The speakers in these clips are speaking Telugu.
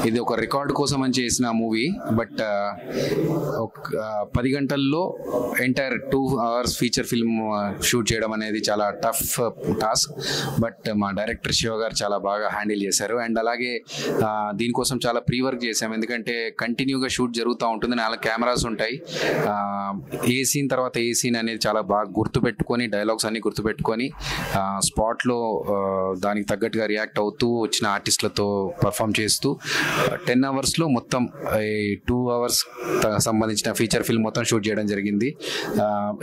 ఇది ఒక రికార్డ్ కోసం అని చేసిన మూవీ. బట్ ఒక 10 గంటల్లో entire 2 hours feature film shoot చేయడం అనేది చాలా టఫ్ టాస్క్. బట్ మా డైరెక్టర్ శివ గారు చాలా బాగా హ్యాండిల్ చేశారు. అండ్ అలాగే దీనికోసం చాలా ప్రీ వర్క్ చేసాం. ఎందుకంటే కంటిన్యూగా షూట్ జరుగుతూ ఉంటుంది, 4 కెమెరాస్ ఉంటాయి. ఏ సీన్ తర్వాత ఏ సీన్ అనేది చాలా బాగా గుర్తుపెట్టుకొని, డైలాగ్స్ అన్ని గుర్తుపెట్టుకొని స్పాట్లో దానికి తగ్గట్టుగా రియాక్ట్ అవుతూ వచ్చిన ఆర్టిస్టులతో పర్ఫామ్ చేస్తూ 10 hours మొత్తం 2 hours సంబంధించిన ఫీచర్ ఫిల్మ్ మొత్తం షూట్ చేయడం జరిగింది.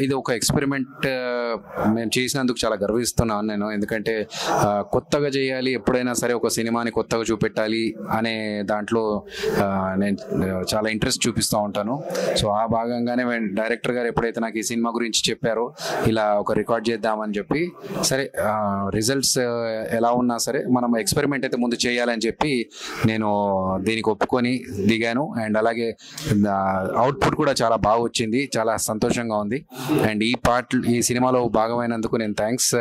ఇది ఒక ఎక్స్పెరిమెంట్ మేము చేసినందుకు చాలా గర్విస్తున్నాను నేను. ఎందుకంటే కొత్తగా చేయాలి, ఎప్పుడైనా సరే ఒక సినిమాని కొత్తగా చూపెట్టాలి అనే దాంట్లో నేను చాలా ఇంట్రెస్ట్ చూపిస్తూ ఉంటాను. సో ఆ భాగంగానే డైరెక్టర్ గారు ఎప్పుడైతే నాకు ఈ సినిమా గురించి చెప్పారో, ఇలా ఒక రికార్డ్ చేద్దామని చెప్పి, సరే రిజల్ట్స్ ఎలా ఉన్నా సరే మనం ఎక్స్పెరిమెంట్ అయితే ముందు చేయాలని చెప్పి నేను దీనికి ఒప్పుకొని దిగాను. అండ్ అలాగే అవుట్పుట్ కూడా చాలా బాగా వచ్చింది, చాలా సంతోషంగా ఉంది. అండ్ ఈ సినిమాలో భాగమైనందుకు నేను థ్యాంక్స్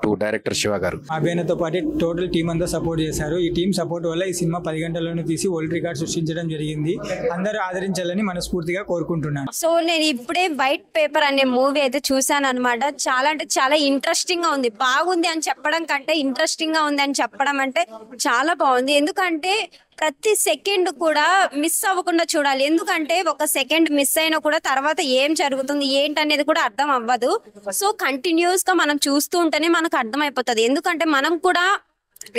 టు డైరెక్టర్ శివ గారు. అభినయతో పాటు టోటల్ టీం అంతా సపోర్ట్ చేశారు. ఈ టీం సపోర్ట్ వల్ల ఈ సినిమా 10 గంటల్లోనే తీసి వరల్డ్ రికార్డ్ సృష్టించడం జరిగింది. అందరూ ఆదరించాలని మనస్ఫూర్తిగా కోరుకుంటున్నాను. సో నేను ఇప్పుడే వైట్ పేపర్ అనే మూవీ అయితే చూసాను అనమాట. చాలా అంటే చాలా ఇంట్రెస్టింగ్ గా ఉంది. బాగుంది అని చెప్పడం కంటే ఇంట్రెస్టింగ్ గా ఉంది అని చెప్పడం అంటే చాలా బాగుంది. ఎందుకంటే ప్రతి సెకండ్ కూడా మిస్ అవ్వకుండా చూడాలి. ఎందుకంటే ఒక సెకండ్ మిస్ అయినా కూడా తర్వాత ఏం జరుగుతుంది ఏంటనేది కూడా అర్థం అవ్వదు. సో కంటిన్యూస్ గా మనం చూస్తూ ఉంటేనే మనకు అర్థం అయిపోతుంది. ఎందుకంటే మనం కూడా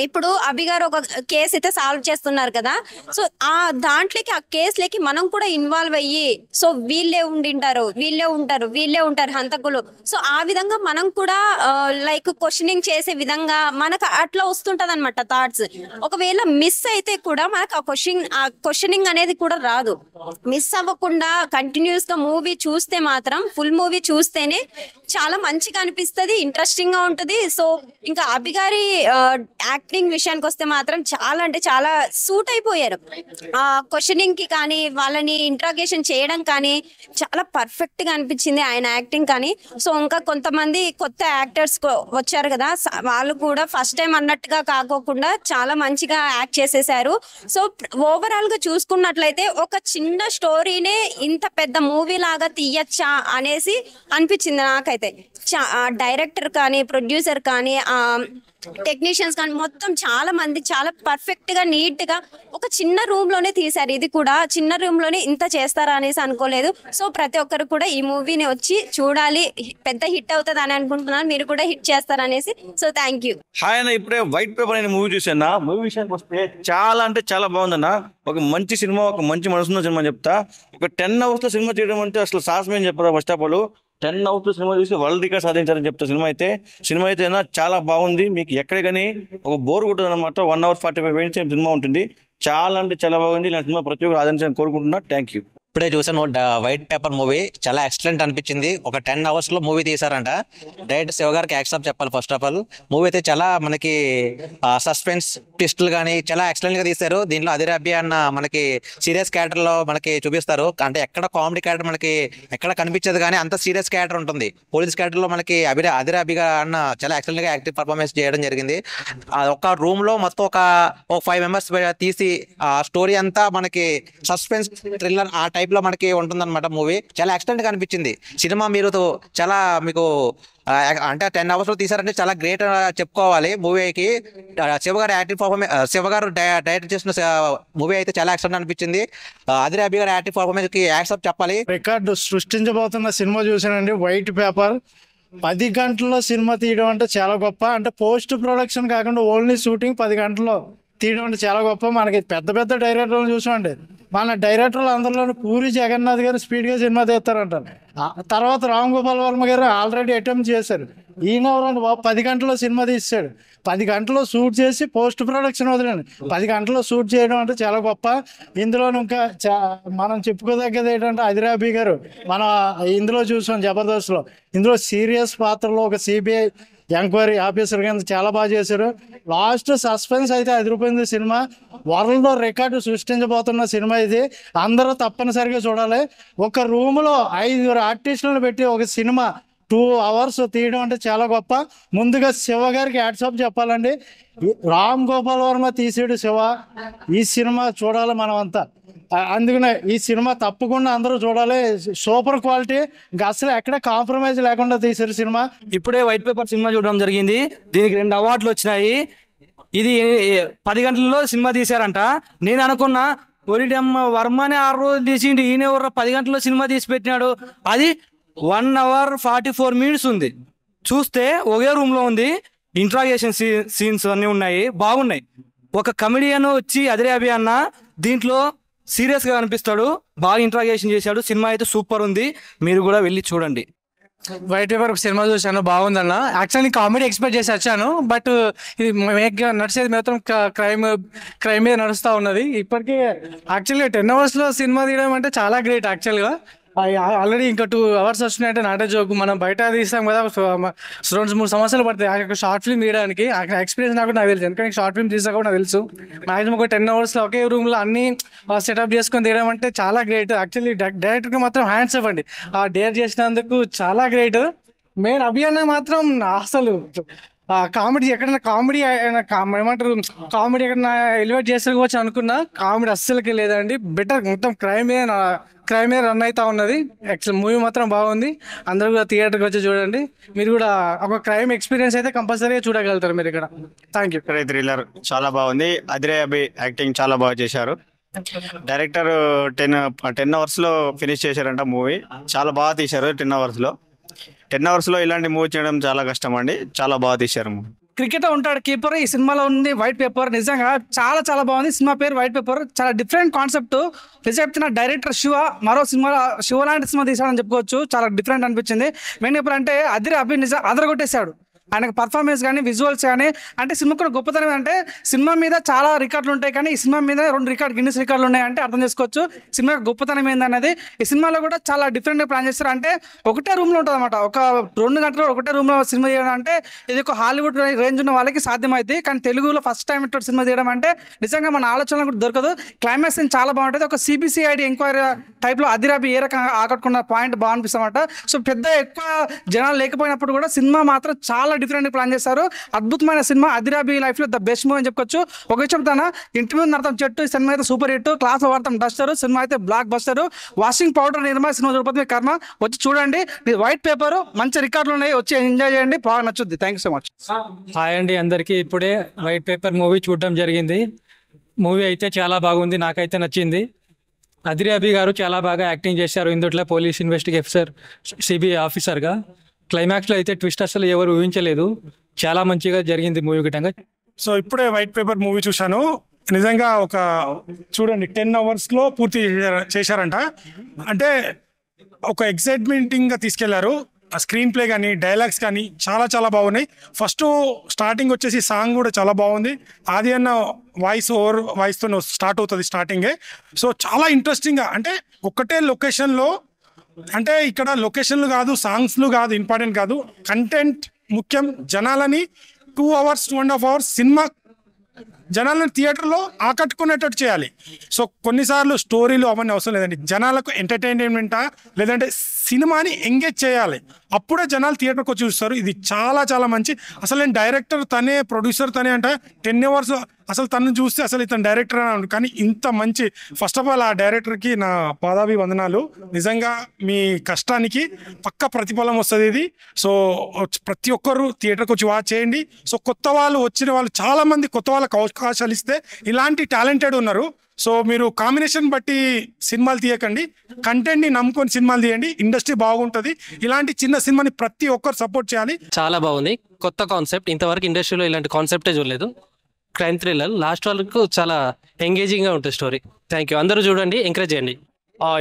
ఇప్పుడు అభి గారు ఒక కేసు అయితే సాల్వ్ చేస్తున్నారు కదా, సో ఆ దాంట్లోకి ఆ కేసులకి మనం కూడా ఇన్వాల్వ్ అయ్యి, సో వీళ్ళే ఉంటారు హంతకులు. సో ఆ విధంగా మనం కూడా లైక్ క్వశ్చనింగ్ చేసే విధంగా మనకు అట్లా వస్తుంటది అనమాట థాట్స్. ఒకవేళ మిస్ అయితే కూడా మనకు ఆ క్వశ్చనింగ్ అనేది కూడా రాదు. మిస్ అవ్వకుండా కంటిన్యూస్ గా మూవీ చూస్తే మాత్రం, ఫుల్ మూవీ చూస్తేనే చాలా మంచిగా అనిపిస్తుంది, ఇంట్రెస్టింగ్ గా ఉంటుంది. సో ఇంకా అభి గారి యాక్టింగ్ విషయానికి వస్తే మాత్రం చాలా అంటే చాలా సూట్ అయిపోయారు. క్వశ్చనింగ్ కి కానీ, వాళ్ళని ఇంట్రాగేషన్ చేయడం కానీ చాలా పర్ఫెక్ట్ గా అనిపించింది ఆయన యాక్టింగ్ కానీ. సో ఇంకా కొంతమంది కొత్త యాక్టర్స్ వచ్చారు కదా, వాళ్ళు కూడా ఫస్ట్ టైం అన్నట్టుగా కాకోకుండా చాలా మంచిగా యాక్ట్ చేసేసారు. సో ఓవరాల్ గా చూసుకున్నట్లయితే ఒక చిన్న స్టోరీనే ఇంత పెద్ద మూవీ లాగా తీయచ్చా అనేసి అనిపించింది నాకైతే. డైరెక్టర్ కానీ, ప్రొడ్యూసర్ కానీ, టెక్నీషియన్స్ కానీ మొత్తం చాలా మంది చాలా పర్ఫెక్ట్ గా నీట్ గా ఒక చిన్న రూమ్ లోనే తీశారు. ఇది కూడా చిన్న రూమ్ లోనే ఇంత చేస్తారా అనేసి అనుకోలేదు. సో ప్రతి ఒక్కరు కూడా ఈ మూవీని వచ్చి చూడాలి, పెద్ద హిట్ అవుతుంది అని అనుకుంటున్నాను. మీరు కూడా హిట్ చేస్తారనేసి. So thank you. హాయ్ అన్న, ఇప్పుడే వైట్ పేపర్ అనే మూవీ చూసాను. మూవీ విషయానికి వస్తే చాలా అంటే చాలా బాగుందన్న. ఒక మంచి సినిమా, ఒక మంచి మనసున్న సినిమా చెప్తా. ఒక 10 hours లో సినిమా చేయడం అంటే అసలు సాహసం ఏం చెప్పరా. First of all 10 hours cinema చూసి వరల్డ్ రికార్డ్ సాధించారని చెప్తా. సినిమా అయితే చాలా బాగుంది. మీకు ఎక్కడ కానీ ఒక బోర్ కొట్టదు అనమాట. 1 hour 45 minutes సినిమా ఉంటుంది. చాలా అంటే చాలా బాగుంది. నా సినిమా ప్రతి ఒక్కరు ఆదరించాలని కోరుకుంటున్నా. Thank you. ఇప్పుడే చూసాను వైట్ పేపర్ మూవీ, చాలా ఎక్సలెంట్ అనిపించింది. ఒక 10 hours లో మూవీ తీసారంట. డైరెక్టర్ శివ గారికి యాక్సెప్ట్ చెప్పాలి. ఫస్ట్ ఆఫ్ ఆల్ మూవీ అయితే చాలా మనకి సస్పెన్స్ ట్విస్టులు కానీ చాలా ఎక్సలెంట్ గా తీశారు. దీంట్లో అదిరాబి అన్న మనకి సీరియస్ క్యారెక్టర్ లో మనకి చూపిస్తారు. అంటే ఎక్కడ కామెడీ క్యారెక్టర్ మనకి ఎక్కడ కనిపించదు, కానీ అంత సీరియస్ క్యారెక్టర్ ఉంటుంది. పోలీస్ క్యారెక్టర్ లో మనకి అదిరాబిగా అన్న చాలా ఎక్సలెంట్ గా యాక్టివ్ పర్ఫార్మెన్స్ చేయడం జరిగింది. ఒక రూమ్ లో మొత్తం ఒక 5 members తీసి ఆ స్టోరీ అంతా మనకి సస్పెన్స్ థ్రిల్లర్ ఆ టైప్ లో మనకి ఉంటుందన్నమాట. మూవీ చాలా ఎక్సలెంట్ గా అనిపించింది. సినిమా మీరు చాలా మీకు అంటే 10 hours లో తీసారంటే చాలా గ్రేట్ చెప్పుకోవాలి. మూవీకి శివ గారు యాక్టివ్ పర్ఫార్మెన్స్, శివ గారు డైరెక్ట్ చేసిన మూవీ అయితే చాలా ఎక్సలెంట్ అనిపించింది. అదిరాబి గారు యాక్టివ్ పర్ఫార్మెన్స్ కి యాక్సెప్ట్ చెప్పాలి. రికార్డు సృష్టించబోతున్న సినిమా చూసానండి, వైట్ పేపర్. 10 గంటల్లో సినిమా తీయడం అంటే చాలా గొప్ప. అంటే పోస్ట్ ప్రొడక్షన్ కాకుండా ఓన్లీ షూటింగ్ 10 గంటల్లో తీయడం అంటే చాలా గొప్ప. మనకి పెద్ద పెద్ద డైరెక్టర్లు చూసామండి, మన డైరెక్టర్లు అందరిలోనూ పూరి జగన్నాథ్ గారు స్పీడ్గా సినిమా తీస్తారంటారు. తర్వాత రామ్ గోపాల్ వర్మ గారు ఆల్రెడీ అటెంప్ట్ చేశారు. ఈయన 10 గంటల్లో సినిమా తీసాడు. 10 గంటల్లో షూట్ చేసి పోస్ట్ ప్రొడక్షన్ వదిలేండి. 10 గంటల్లో షూట్ చేయడం అంటే చాలా గొప్ప. ఇందులో ఇంకా మనం చెప్పుకోదగ్గది ఏంటంటే అదిరాబి గారు మనం ఇందులో చూసాం జబర్దస్త్లో. ఇందులో సీరియస్ పాత్రలో ఒక సిబిఐ ఎంక్వైరీ ఆఫీసర్ కింద చాలా బాగా చేశారు. లాస్ట్ సస్పెన్స్ అయితే అదిరిపోయింది. సినిమా వరల్డ్ రికార్డు సృష్టించబోతున్న సినిమా ఇది. అందరూ తప్పనిసరిగా చూడాలి. ఒక రూమ్లో 5 ఆర్టిస్టులను పెట్టి ఒక సినిమా 2 hours తీయడం అంటే చాలా గొప్ప. ముందుగా శివ గారికి హ్యాట్సాప్ చెప్పాలండి. రామ్ గోపాల్ వర్మ తీసాడు శివ. ఈ సినిమా చూడాలి మనం అంతా. అందుకనే ఈ సినిమా తప్పకుండా అందరూ చూడాలి. సూపర్ క్వాలిటీ, ఇంకా అసలు ఎక్కడ కాంప్రమైజ్ లేకుండా తీసారు సినిమా. ఇప్పుడే వైట్ పేపర్ సినిమా చూడడం జరిగింది. దీనికి 2 అవార్డులు వచ్చినాయి. ఇది 10 గంటల్లో సినిమా తీశారంట. నేను అనుకున్నా ఒరిడమ్మ వర్మని 6 రోజులు తీసిండు, ఈయన ఎవరు 10 గంటల్లో సినిమా తీసి పెట్టినాడు. అది 1 hour 44 minutes ఉంది. చూస్తే ఒకే రూమ్ లో ఉంది. ఇంట్రాగేషన్ సీన్స్ అన్నీ ఉన్నాయి, బాగున్నాయి. ఒక కమెడియన్ వచ్చి అదిరే అభి అన్న దీంట్లో సీరియస్ గా అనిపిస్తాడు, బాగా ఇంట్రాగేషన్ చేశాడు. సినిమా అయితే సూపర్ ఉంది, మీరు కూడా వెళ్ళి చూడండి. వైట్ పేపర్ సినిమా చూశాను, బాగుందన్న. యాక్చువల్లీ కామెడీ ఎక్స్పెక్ట్ చేసి వచ్చాను, బట్ ఇది నడిచేది మాత్రం క్రైమ్ మీద నడుస్తూ ఉన్నది. ఇప్పటికీ యాక్చువల్లీ 10 hours లో సినిమా తీయడం అంటే చాలా గ్రేట్. యాక్చువల్గా ఆల్రెడీ ఇంకా 2 hours వచ్చినాయంటే నాటే జోకు. మనం బయట తీస్తాం కదా, 2-3 సంవత్సరాలు పడతాయి షార్ట్ ఫిల్మ్ తీయడానికి. ఎక్స్పీరియన్స్ నాకు తెలుసు, ఎందుకంటే షార్ట్ ఫిల్మ్ తీసా కూడా నాకు తెలుసు. మాక్సిమం ఒక 10 hours లో ఒకే రూమ్ లో అన్ని సెటప్ చేసుకొని తీయడం అంటే చాలా గ్రేట్. యాక్చువల్లీ డైరెక్టర్ గా మాత్రం హ్యాండ్స్ ఇవ్వండి, ఆ డేర్ చేసినందుకు చాలా గ్రేట్. మెయిన్ అభియాన మాత్రం అసలు కామెడీ ఎక్కడైనా కామెడీ ఏమంటారు, కామెడీ ఎక్కడైనా ఎలివేట్ చేసుకోవచ్చు అనుకున్నా, కామెడీ అస్సలకి లేదండి. బెటర్, మొత్తం క్రైమే రన్ అవుతా ఉన్నది. యాక్చువల్ మూవీ మాత్రం బాగుంది. అందరూ కూడా థియేటర్కి వచ్చి చూడండి. మీరు కూడా ఒక క్రైమ్ ఎక్స్పీరియన్స్ అయితే కంపల్సరీగా చూడగలుగుతారు మీరు ఇక్కడ. Thank you. థ్రిల్లర్ చాలా బాగుంది. అదిరే అభి యాక్టింగ్ చాలా బాగా చేశారు. డైరెక్టర్ 10 hours లో ఫినిష్ చేశారంట మూవీ. చాలా బాగా తీశారు. 10 hours లో ఇలాంటి మూవీ చేయడం చాలా కష్టం అండి. చాలా బాగా తీశారు మూవీ. క్రికెటర్ ఉంటాడు కీపర్, ఈ సినిమాలో ఉంది వైట్ పేపర్. నిజంగా చాలా చాలా బాగుంది. సినిమా పేరు వైట్ పేపర్, చాలా డిఫరెంట్ కాన్సెప్ట్. చెప్తున్న డైరెక్టర్ శివ మరో సినిమా, శివ లాంటి సినిమా తీసాడని చెప్పుకోవచ్చు. చాలా డిఫరెంట్ అనిపించింది. మెయిన్ ఎప్పుడంటే అదిరే అభి నిజం అదరగొట్టేశాడు. ఆయనకు పర్ఫార్మెన్స్ కానీ విజువల్స్ కానీ, అంటే సినిమా కూడా గొప్పతనం అంటే సినిమా మీద చాలా రికార్డులు ఉంటాయి, కానీ ఈ సినిమా మీద 2 గిన్నిస్ రికార్డులు ఉన్నాయంటే అర్థం చేసుకోవచ్చు సినిమా గొప్పతనం ఏందనేది. ఈ సినిమాలో కూడా చాలా డిఫరెంట్గా ప్లాన్ చేస్తారు. అంటే ఒకటే రూమ్లో ఉంటుంది అనమాట. ఒక 2 గంటలు ఒకటే రూమ్లో సినిమా చేయడం అంటే ఇది ఒక హాలీవుడ్ రేంజ్ ఉన్న వాళ్ళకి సాధ్యమైంది. కానీ తెలుగులో ఫస్ట్ టైం ఇటు సినిమా చేయడం అంటే నిజంగా మన ఆలోచనలు కూడా దొరకదు. క్లైమాక్స్ చాలా బాగుంటుంది. ఒక సిబిసిఐడి ఎంక్వైరీ టైప్లో అదిరే అభి ఏ రకంగా ఆకట్టుకున్న పాయింట్ బాగా అనిపిస్తామట. సో ఎక్కువ జనాలు లేకపోయినప్పుడు కూడా సినిమా మాత్రం చాలా డిఫరెంట్ ప్లాన్ చేశారు. అద్భుతమైన సినిమా. అదిరే అభి లైఫ్ లో ద బెస్ట్ మూవీ అని చెప్పుకోవచ్చు. ఒక చెప్తానా, ఇంటి మీద నడతాం చెట్టు, సినిమా అయితే సూపర్ హిట్, క్లాస్ లో వాడతాం డస్టర్, సినిమా అయితే బ్లాక్ బస్టర్, వాషింగ్ పౌడర్ నిర్మా సినిమా చూడకపోతే కర్మ. వచ్చి చూడండి. వైట్ పేపర్ మంచి రికార్డులు ఉన్నాయి, వచ్చి ఎంజాయ్ చేయండి, బాగా నచ్చుద్ది. Thank you so much. Hi అండి అందరికీ. ఇప్పుడే వైట్ పేపర్ మూవీ చూడడం జరిగింది. మూవీ అయితే చాలా బాగుంది, నాకైతే నచ్చింది. అదిరే అభి గారు చాలా బాగా యాక్టింగ్ చేశారు ఇందుట్లో పోలీస్ ఇన్వెస్టిగేటర్ సిబిఐ ఆఫీసర్గా. క్లైమాక్స్లో అయితే ట్విస్ట్ అసలు ఎవరు ఊహించలేదు. చాలా మంచిగా జరిగింది మూవీ గిట్టంగా. సో ఇప్పుడే వైట్ పేపర్ మూవీ చూశాను. నిజంగా ఒక చూడండి 10 hours లో పూర్తి చేశారంట. అంటే ఒక ఎక్సైట్మెంటింగ్గా తీసుకెళ్లారు. ఆ స్క్రీన్ ప్లే కానీ డైలాగ్స్ కానీ చాలా చాలా బాగున్నాయి. ఫస్ట్ స్టార్టింగ్ వచ్చేసి సాంగ్ కూడా చాలా బాగుంది. ఆది అన్న వాయిస్తో స్టార్ట్ అవుతుంది స్టార్టింగే. సో చాలా ఇంట్రెస్టింగ్గా, అంటే ఒక్కటే లొకేషన్లో, అంటే ఇక్కడ లొకేషన్లు కాదు, సాంగ్స్లు కాదు ఇంపార్టెంట్ కాదు, కంటెంట్ ముఖ్యం. జనాలని 2 hours 2.5 hours సినిమా జనాలను థియేటర్లో ఆకట్టుకునేటట్టు చేయాలి. సో కొన్నిసార్లు స్టోరీలు అవన్నీ అవసరం లేదండి, జనాలకు ఎంటర్టైన్మెంటా లేదంటే సినిమాని ఎంగేజ్ చేయాలి, అప్పుడే జనాలు థియేటర్కి వచ్చి చూస్తారు. ఇది చాలా చాలా మంచి. అసలు నేను డైరెక్టర్ తనే, ప్రొడ్యూసర్ తనే అంటే 10 hours అసలు తను చూస్తే అసలు ఇతను డైరెక్టర్ అని. కానీ ఇంత మంచి, ఫస్ట్ ఆఫ్ ఆల్ ఆ డైరెక్టర్కి నా పాదాభి వందనాలు. నిజంగా మీ కష్టానికి పక్క ప్రతిఫలం వస్తుంది ఇది. సో ప్రతి ఒక్కరు థియేటర్కి వచ్చి వాచ్ చేయండి. సో కొత్త వాళ్ళు వచ్చిన వాళ్ళు చాలా మంది కొత్త వాళ్ళకి అవకాశాలు ఇస్తే ఇలాంటి టాలెంటెడ్ ఉన్నారు. సో మీరు కాంబినేషన్ బట్టి సినిమాలు తీయకండి, కంటెంట్ని నమ్ముకొని సినిమాలు తీయండి, ఇండస్ట్రీ బాగుంటుంది. ఇలాంటి చిన్న సినిమాని ప్రతి ఒక్కరు సపోర్ట్ చేయాలి. చాలా బాగుంది, కొత్త కాన్సెప్ట్. ఇంతవరకు ఇండస్ట్రీలో ఇలాంటి కాన్సెప్టే చూడలేదు. క్రైమ్ థ్రిల్లర్ లాస్ట్ వరకు చాలా ఎంగేజింగ్గా ఉంటుంది స్టోరీ. Thank you. అందరూ చూడండి, ఎంకరేజ్ చేయండి.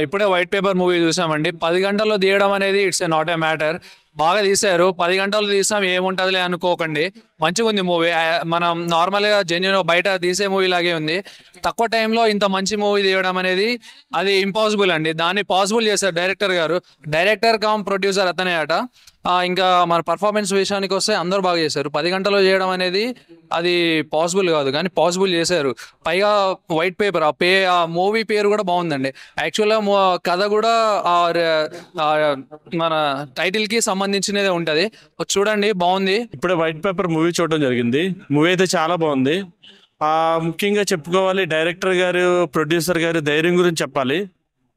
ఇప్పుడే వైట్ పేపర్ మూవీ చూసామండి. 10 గంటల్లో తీయడం అనేది ఇట్స్ నాట్ ఏ మ్యాటర్. బాగా తీశారు. 10 గంటలు తీసాం ఏముంటుందిలే అనుకోకండి, మంచిగా ఉంది మూవీ. మనం నార్మల్గా జెన్యూన్ బయట తీసే మూవీ లాగే ఉంది. తక్కువ టైంలో ఇంత మంచి మూవీ తీయడం అనేది అది ఇంపాసిబుల్ అండి. దాన్ని పాసిబుల్ చేశారు డైరెక్టర్ గారు. డైరెక్టర్ కమ్ ప్రొడ్యూసర్ అతనే అట. ఇంకా మన పర్ఫార్మెన్స్ విషయానికి వస్తే అందరూ బాగా చేశారు. 10 గంటల్లో చేయడం అనేది అది పాసిబుల్ కాదు, కానీ పాసిబుల్ చేశారు. పైగా వైట్ పేపర్ ఆ మూవీ పేరు కూడా బాగుందండి. యాక్చువల్గా కథ కూడా మన టైటిల్కి సంబంధించి సంబంధించినదే ఉంటది. చూడండి, బాగుంది. ఇప్పుడే వైట్ పేపర్ మూవీ చూడడం జరిగింది. మూవీ అయితే చాలా బాగుంది. ముఖ్యంగా చెప్పుకోవాలి, డైరెక్టర్ గారు, ప్రొడ్యూసర్ గారు ధైర్యం గురించి చెప్పాలి.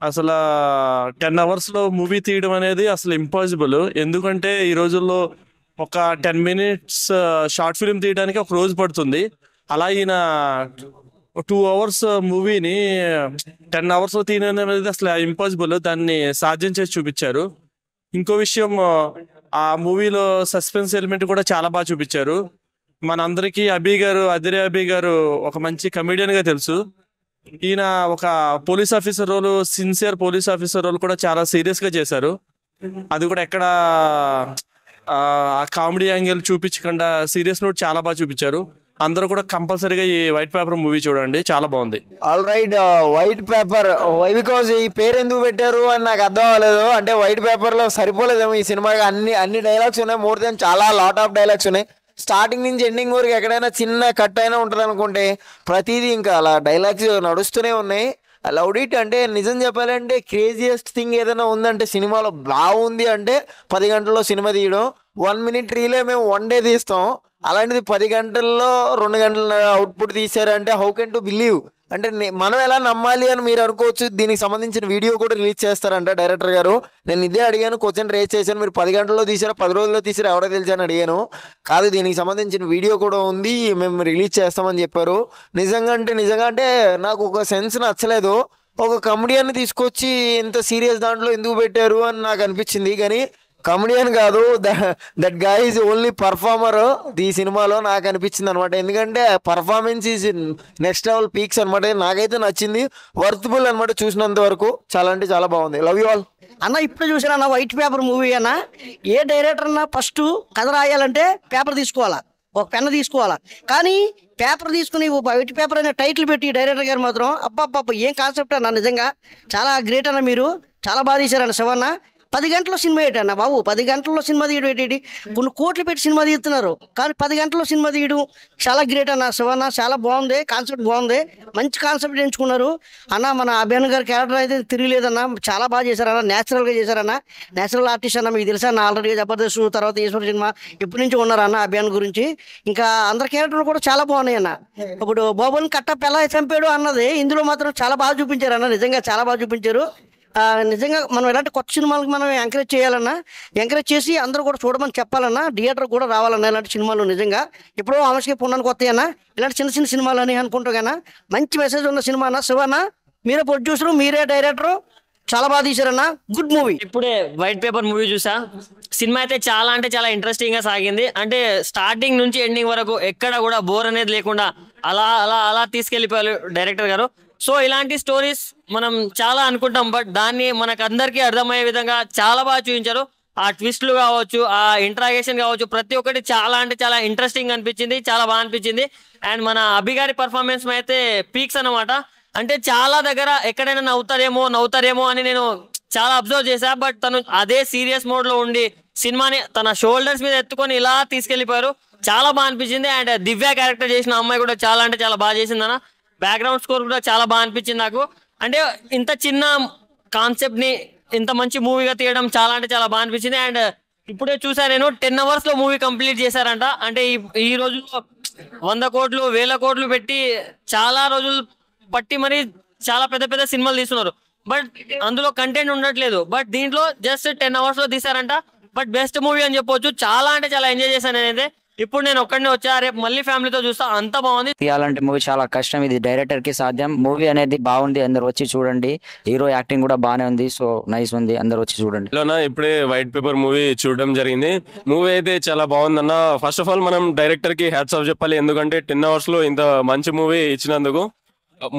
అసలు 10 hours మూవీ తీయడం అనేది అసలు ఇంపాసిబుల్. ఎందుకంటే ఈ రోజుల్లో ఒక 10 minutes షార్ట్ ఫిల్మ్ తీయడానికి ఒక రోజు పడుతుంది. అలా ఈయన 2 hours మూవీని 10 hours తీయడం అనేది అసలు ఇంపాసిబుల్. దాన్ని సాధ్యం చేసి చూపించారు. ఇంకో విషయం, ఆ మూవీలో సస్పెన్స్ ఎలిమెంట్ కూడా చాలా బాగా చూపించారు. మనందరికీ అదిరే అభి గారు ఒక మంచి కమెడియన్ గా తెలుసు. ఈయన ఒక police officer role, sincere police officer role కూడా చాలా సీరియస్ గా చేశారు. అది కూడా ఎక్కడ ఆ కామెడీ యాంగిల్ చూపించకుండా సీరియస్ నోట్ చాలా బాగా చూపించారు. అందరూ కూడా కంపల్సరీగా ఈ వైట్ పేపర్ మూవీ చూడండి, చాలా బాగుంది. All right, white paper why because ఈ పేరు ఎందుకు పెట్టారు అని నాకు అర్థం అవ్వలేదు. అంటే వైట్ పేపర్ లో సరిపోలేదేమో ఈ సినిమాకి. అన్ని డైలాగ్స్ ఉన్నాయి, మోర్ దెన్ చాలా లాట్ ఆఫ్ డైలాగ్స్ ఉన్నాయి. స్టార్టింగ్ నుంచి ఎండింగ్ వరకు ఎక్కడైనా చిన్న కట్ అయినా ఉంటుంది అనుకుంటే ప్రతిదీ ఇంకా అలా డైలాగ్స్ నడుస్తూనే ఉన్నాయి. Loved it. అంటే నిజం చెప్పాలంటే క్రేజియస్ట్ థింగ్ ఏదైనా ఉందంటే సినిమాలో బాగుంది అంటే 10 గంటల్లో సినిమా తీయడం. 1 minute రీలే మేము 1 day తీస్తాం, అలాంటిది 10 గంటల్లో 2 గంటల అవుట్పుట్ తీసారంటే హౌ కెన్ టు బిలీవ్. అంటే మనం ఎలా నమ్మాలి అని మీరు అనుకోవచ్చు. దీనికి సంబంధించిన వీడియో కూడా రిలీజ్ చేస్తారంట డైరెక్టర్ గారు. నేను ఇదే అడిగాను, క్వశ్చన్ రేస్ చేశాను, మీరు 10 గంటల్లో తీసారా 10 రోజుల్లో తీసారా ఎవరో తెలిసాను అడిగాను. కాదు, దీనికి సంబంధించిన వీడియో కూడా ఉంది, మేము రిలీజ్ చేస్తామని చెప్పారు. నిజంగా అంటే నాకు ఒక సెన్స్ నచ్చలేదు. ఒక కమెడియన్ తీసుకొచ్చి ఇంత సీరియస్ దాంట్లో ఎందుకు పెట్టారు అని నాకు అనిపించింది. కానీ కమెడియన్ కాదు, that guy is only performer ఈ సినిమాలో నాకు అనిపించింది అనమాట. ఎందుకంటే performance is next level peaks అనమాట. నాకైతే నచ్చింది, వర్త్బుల్ అనమాట. చూసినంత వరకు చాలా అంటే చాలా బాగుంది. లవ్ యూ ఆల్ అన్న. ఇప్పుడు చూసారన్న వైట్ పేపర్ మూవీ అన్న. ఏ డైరెక్టర్ అన్నా ఫస్ట్ కథ రాయాలంటే పేపర్ తీసుకోవాలా, ఒక పెన్ను తీసుకోవాలా. కానీ పేపర్ తీసుకుని వైట్ పేపర్ అనే టైటిల్ పెట్టి డైరెక్టర్ గారు మాత్రం అబ్బా ఏం కాన్సెప్ట్ అన్న. నిజంగా చాలా గ్రేట్ అన్న, మీరు చాలా బాగా తీశారన్న. శివన్న 10 గంటల్లో సినిమా ఏంటన్న బాబు, 10 గంటల్లో సినిమా తీయడం ఏంటి? కొన్ని కోట్లు పెట్టి సినిమా తీస్తున్నారు, కానీ 10 గంటల్లో సినిమా తీయడం చాలా గ్రేట్ అన్న. శివన్న చాలా బాగుంది, కాన్సెప్ట్ బాగుంది, మంచి కాన్సెప్ట్ ఎంచుకున్నారు అన్న. మన అభియాన్ గారి క్యారెక్టర్ అయితే తిరిగిలేదన్న, చాలా బాగా చేశారన్న, న్యాచురల్గా చేశారన్న. న్యాచురల్ ఆర్టిస్ట్ అన్న, మీకు తెలుసా అన్న. ఆల్రెడీ జబర్దస్త్ తర్వాత ఈశ్వర సినిమా ఎప్పటి నుంచి ఉన్నారన్న అభియాన్ గురించి. ఇంకా అందరి క్యారెక్టర్లు కూడా చాలా బాగున్నాయి అన్న. ఇప్పుడు బాబుని కట్టప్ప ఎలా చంపాడు అన్నది ఇందులో మాత్రం చాలా బాగా చూపించారు అన్న. నిజంగా చాలా బాగా చూపించారు. నిజంగా మనం ఇలాంటి కొత్త సినిమాలకు మనం ఎంకరేజ్ చేయాలన్నా, ఎంకరేజ్ చేసి అందరూ కూడా చూడమని చెప్పాలన్నా, థియేటర్ కూడా రావాలన్నా ఇలాంటి సినిమాలు. నిజంగా ఎప్పుడో ఆమెకి పున్నానికి వస్తాయన్నా ఇలాంటి చిన్న సినిమాలు అని అనుకుంటా కన్నా మంచి మెసేజ్ ఉన్న సినిమా అన్న. శివన్న మీరే ప్రొడ్యూసరు, మీరే డైరెక్టరు, చాలా బాగా తీశారన్న, గుడ్ మూవీ. ఇప్పుడే వైట్ పేపర్ మూవీ చూసా. సినిమా అయితే చాలా అంటే చాలా ఇంట్రెస్టింగ్ గా సాగింది. అంటే స్టార్టింగ్ నుంచి ఎండింగ్ వరకు ఎక్కడ కూడా బోర్ అనేది లేకుండా అలా అలా అలా తీసుకెళ్లిపోయారు డైరెక్టర్ గారు. సో ఇలాంటి స్టోరీస్ మనం చాలా అనుకుంటాం, బట్ దాన్ని మనకు అందరికీ అర్థమయ్యే విధంగా చాలా బాగా చూపించారు. ఆ ట్విస్ట్లు కావచ్చు, ఆ ఇంట్రాగేషన్ కావచ్చు, ప్రతి ఒక్కటి చాలా అంటే చాలా ఇంట్రెస్టింగ్ అనిపించింది, చాలా బాగా అనిపించింది. అండ్ మన అభి గారి పర్ఫార్మెన్స్ అయితే పీక్స్ అన్నమాట. అంటే చాలా దగ్గర ఎక్కడైనా నవ్వుతారేమో అని నేను చాలా అబ్జర్వ్ చేశా, బట్ తను అదే సీరియస్ మోడ్ లో ఉండి సినిమాని తన షోల్డర్స్ మీద ఎత్తుకొని ఇలా తీసుకెళ్లిపోయారు. చాలా బాగా అనిపించింది. అండ్ దివ్య క్యారెక్టర్ చేసిన అమ్మాయి కూడా చాలా అంటే చాలా బాగా చేసిందన్న. బ్యాక్గ్రౌండ్ స్కోర్ కూడా చాలా బాగా అనిపించింది నాకు. అంటే ఇంత చిన్న కాన్సెప్ట్ ని ఇంత మంచి మూవీగా తీయడం చాలా అంటే చాలా బాగా అనిపించింది. అండ్ ఇప్పుడే చూసా నేను 10 hours లో మూవీ కంప్లీట్ చేశారంట. అంటే ఈ రోజుల్లో 100 కోట్లు 1000 కోట్లు పెట్టి చాలా రోజులు పట్టి మరి చాలా పెద్ద పెద్ద సినిమాలు తీస్తున్నారు, బట్ అందులో కంటెంట్ ఉండట్లేదు. బట్ దీంట్లో జస్ట్ 10 hours లో తీసారంట. బట్ బెస్ట్ మూవీ అని చెప్పొచ్చు. చాలా అంటే చాలా ఎంజాయ్ చేశాను నేనైతే. ఇప్పుడు నేను ఒక్కడినే వచ్చా, రేపు మళ్ళీ ఫ్యామిలీతో చూస్తా, అంత బాగుంది. తీయాలంటే మూవీ చాలా కష్టం, ఇది డైరెక్టర్ కి సాధ్యం. మూవీ అనేది బాగుంది, అందరు వచ్చి చూడండి. హీరో యాక్టింగ్ కూడా బాగానే ఉంది, సో నైస్ ఉంది, అందరు వచ్చి చూడండి. ఇప్పుడే వైట్ పేపర్ మూవీ చూడడం జరిగింది. మూవీ అయితే చాలా బాగుందన్న. ఫస్ట్ ఆఫ్ ఆల్ మనం డైరెక్టర్ కి హ్యాట్స్ ఆఫ్ చెప్పాలి, ఎందుకంటే 10 hours లో ఇంత మంచి మూవీ ఇచ్చినందుకు.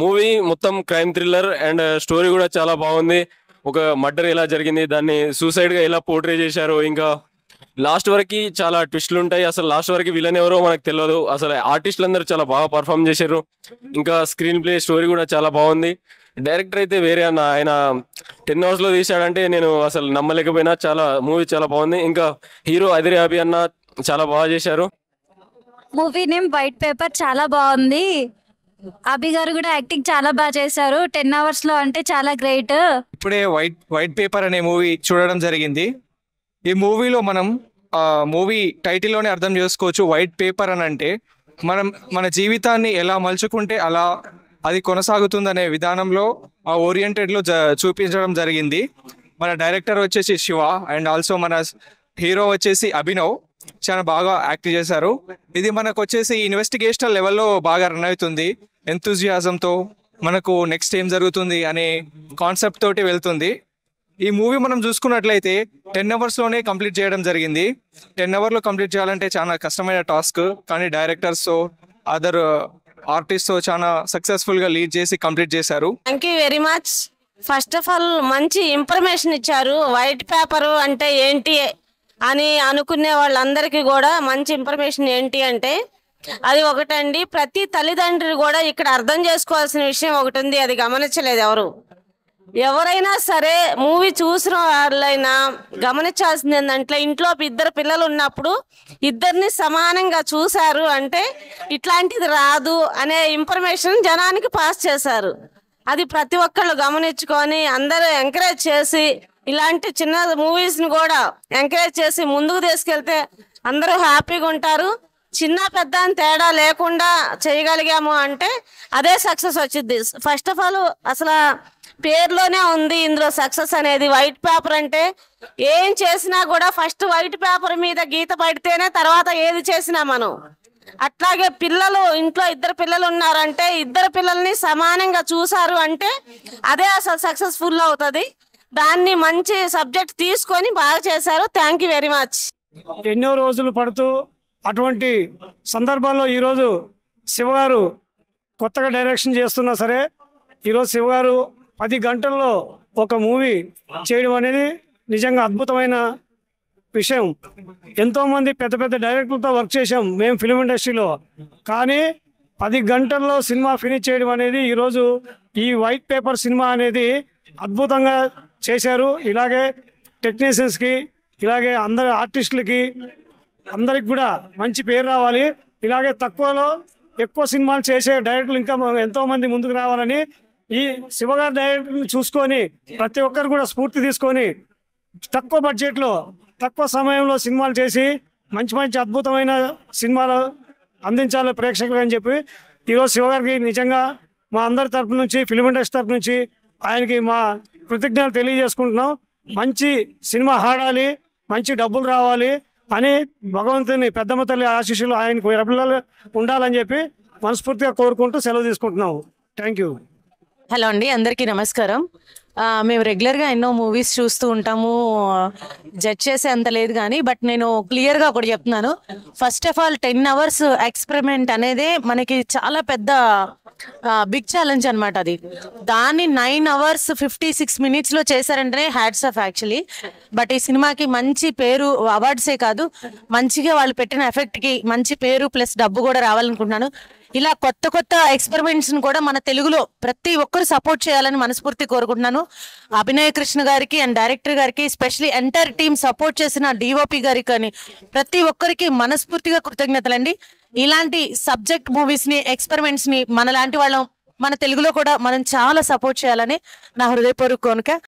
మూవీ మొత్తం క్రైమ్ థ్రిల్లర్ అండ్ స్టోరీ కూడా చాలా బాగుంది. ఒక మర్డర్ ఎలా జరిగింది, దాన్ని సూసైడ్ గా ఎలా పోర్ట్రే చేశారు, ఇంకా లాస్ట్ వరకు చాలా ట్విస్ట్లు ఉంటాయి. అసలు లాస్ట్ వరకు విలన్ ఎవరో మనకు తెలియదు. అసలు ఆర్టిస్టులు అందరూ చాలా బాగా పర్ఫామ్ చేశారు. ఇంకా స్క్రీన్ ప్లే స్టోరీ కూడా చాలా బాగుంది. డైరెక్టర్ అయితే వేరే అన్న, ఆయన 10 hours లో తీశాడంటే నేను అసలు నమ్మలేకపోయినా. చాలా మూవీ చాలా బాగుంది. ఇంకా హీరో అదిరే అభి అన్న చాలా బాగా చేశారు. మూవీ నేమ్ వైట్ పేపర్, చాలా బాగుంది. అభి గారు కూడా యాక్టింగ్ చాలా బాగా చేశారు. 10 hours లో అంటే చాలా గ్రేట్. ఇప్పుడే వైట్ పేపర్ అనే మూవీ చూడడం జరిగింది. ఈ మూవీలో మనం మూవీ టైటిల్లోనే అర్థం చేసుకోవచ్చు వైట్ పేపర్ అని అంటే మనం మన జీవితాన్ని ఎలా మలుచుకుంటే అలా అది కొనసాగుతుందనే విధానంలో ఆ ఓరియంటెడ్లో చూపించడం జరిగింది. మన డైరెక్టర్ వచ్చేసి శివ అండ్ ఆల్సో మన హీరో వచ్చేసి అభినవ్ చాలా బాగా యాక్ట్ చేశారు. ఇది మనకు వచ్చేసి ఇన్వెస్టిగేషనల్ లెవెల్లో బాగా రన్ అవుతుంది. ఎంతూజియాజంతో మనకు నెక్స్ట్ ఏం జరుగుతుంది అనే కాన్సెప్ట్ తోటి వెళ్తుంది. ఈ మూవీ మనం చూసుకున్నట్లయితే 10 అవర్స్లోనే కంప్లీట్ చేయడం జరిగింది. 10 అవర్లో కంప్లీట్ చేయాలంటే చాలా కష్టమైన టాస్క్, కానీ డైరెక్టర్స్ అదర్ ఆర్టిస్ట్ చాలా సక్సెస్ఫుల్గా లీడ్ చేసి కంప్లీట్ చేశారు. Thank you very much. First of all మంచి ఇన్ఫర్మేషన్ ఇచ్చారు. వైట్ పేపర్ అంటే ఏంటి అని అనుకునే వాళ్ళందరికీ కూడా మంచి ఇన్ఫర్మేషన్ ఏంటి అంటే అది ఒకటండి. ప్రతి తల్లిదండ్రులు కూడా ఇక్కడ అర్థం చేసుకోవాల్సిన విషయం ఒకటి ఉంది, అది గమనించలేదు ఎవరైనా సరే. మూవీ చూసిన వాళ్ళైనా గమనించాల్సింది ఏంటంటే ఇంట్లో 2 పిల్లలు ఉన్నప్పుడు ఇద్దరిని సమానంగా చూశారు అంటే ఇట్లాంటిది రాదు అనే ఇన్ఫర్మేషన్ జనానికి పాస్ చేశారు. అది ప్రతి ఒక్కళ్ళు గమనించుకొని అందరూ ఎంకరేజ్ చేసి ఇలాంటి చిన్న మూవీస్ని కూడా ఎంకరేజ్ చేసి ముందుకు తీసుకెళ్తే అందరూ హ్యాపీగా ఉంటారు. చిన్న పెద్ద అని తేడా లేకుండా చేయగలిగాము అంటే అదే సక్సెస్ వచ్చింది. ఫస్ట్ ఆఫ్ ఆల్ అసలు పేర్లోనే ఉంది ఇందులో సక్సెస్ అనేది. వైట్ పేపర్ అంటే ఏం చేసినా కూడా ఫస్ట్ వైట్ పేపర్ మీద గీత పడితేనే తర్వాత ఏది చేసినా మనం. అట్లాగే పిల్లలు ఇంట్లో 2 పిల్లలు ఉన్నారంటే 2 పిల్లల్ని సమానంగా చూసారు అంటే అదే అసలు సక్సెస్ఫుల్ అవుతుంది. దాన్ని మంచి సబ్జెక్ట్ తీసుకొని బాగా చేశారు. Thank you very much. ఎన్నో రోజులు పడుతూ అటువంటి సందర్భాల్లో ఈరోజు శివగారు కొత్తగా డైరెక్షన్ చేస్తున్నా సరే ఈరోజు శివగారు 10 గంటల్లో ఒక మూవీ చేయడం అనేది నిజంగా అద్భుతమైన విషయం. ఎంతోమంది పెద్ద పెద్ద డైరెక్టర్లతో వర్క్ చేసాం మేము ఫిలిం ఇండస్ట్రీలో, కానీ 10 గంటల్లో సినిమా ఫినిష్ చేయడం అనేది ఈరోజు ఈ వైట్ పేపర్ సినిమా అనేది అద్భుతంగా చేశారు. ఇలాగే టెక్నీషియన్స్కి ఇలాగే అందరి ఆర్టిస్టులకి అందరికి కూడా మంచి పేరు రావాలి. ఇలాగే తక్కువలో ఎక్కువ సినిమాలు చేసే డైరెక్టర్లు ఇంకా ఎంతోమంది ముందుకు రావాలని ఈ శివగారి డైరెక్టర్ని చూసుకొని ప్రతి ఒక్కరు కూడా స్ఫూర్తి తీసుకొని తక్కువ బడ్జెట్లో తక్కువ సమయంలో సినిమాలు చేసి మంచి మంచి అద్భుతమైన సినిమాలు అందించాలి ప్రేక్షకులు అని చెప్పి ఈరోజు శివగారికి నిజంగా మా అందరి తరపు నుంచి ఫిలిం ఇండస్ట్రీ తరపు నుంచి ఆయనకి మా కృతజ్ఞతలు తెలియజేసుకుంటున్నాం. మంచి సినిమా ఆడాలి, మంచి డబ్బులు రావాలి అని భగవంతుని పెద్దమ్మ తల్లి ఆశీస్సులు ఆయనకు పిల్లలు ఉండాలని చెప్పి మనస్ఫూర్తిగా కోరుకుంటూ సెలవు తీసుకుంటున్నాము. Thank you. హలో అండి, అందరికీ నమస్కారం. మేము రెగ్యులర్గా ఎన్నో మూవీస్ చూస్తూ ఉంటాము, జడ్జ్ చేసే అంత లేదు కానీ బట్ నేను క్లియర్గా ఒకటి చెప్తున్నాను. First of all 10 hours experiment అనేది మనకి చాలా పెద్ద బిగ్ ఛాలెంజ్ అనమాట. అది దాన్ని 9 అవర్స్ 56 మినిట్స్లో చేశారంటేనే హ్యాట్స్ ఆఫ్ యాక్చువల్లీ. బట్ ఈ సినిమాకి మంచి పేరు, అవార్డ్సే కాదు మంచిగా వాళ్ళు పెట్టిన ఎఫెక్ట్కి మంచి పేరు ప్లస్ డబ్బు కూడా రావాలనుకుంటున్నాను. ఇలా కొత్త కొత్త ఎక్స్పెరిమెంట్స్ కూడా మన తెలుగులో ప్రతి ఒక్కరు సపోర్ట్ చేయాలని మనస్ఫూర్తి కోరుకుంటున్నాను. అభినయ కృష్ణ గారికి అండ్ డైరెక్టర్ గారికి, స్పెషల్లీ ఎంటైర్ టీమ్ సపోర్ట్ చేసిన డిఓపి గారికి కానీ ప్రతి ఒక్కరికి మనస్ఫూర్తిగా కృతజ్ఞతలండి. ఇలాంటి సబ్జెక్ట్ మూవీస్ ని, ఎక్స్పెరిమెంట్స్ ని మనలాంటి వాళ్ళం మన తెలుగులో కూడా మనం చాలా సపోర్ట్ చేయాలని నా హృదయపూర్వక కోరిక.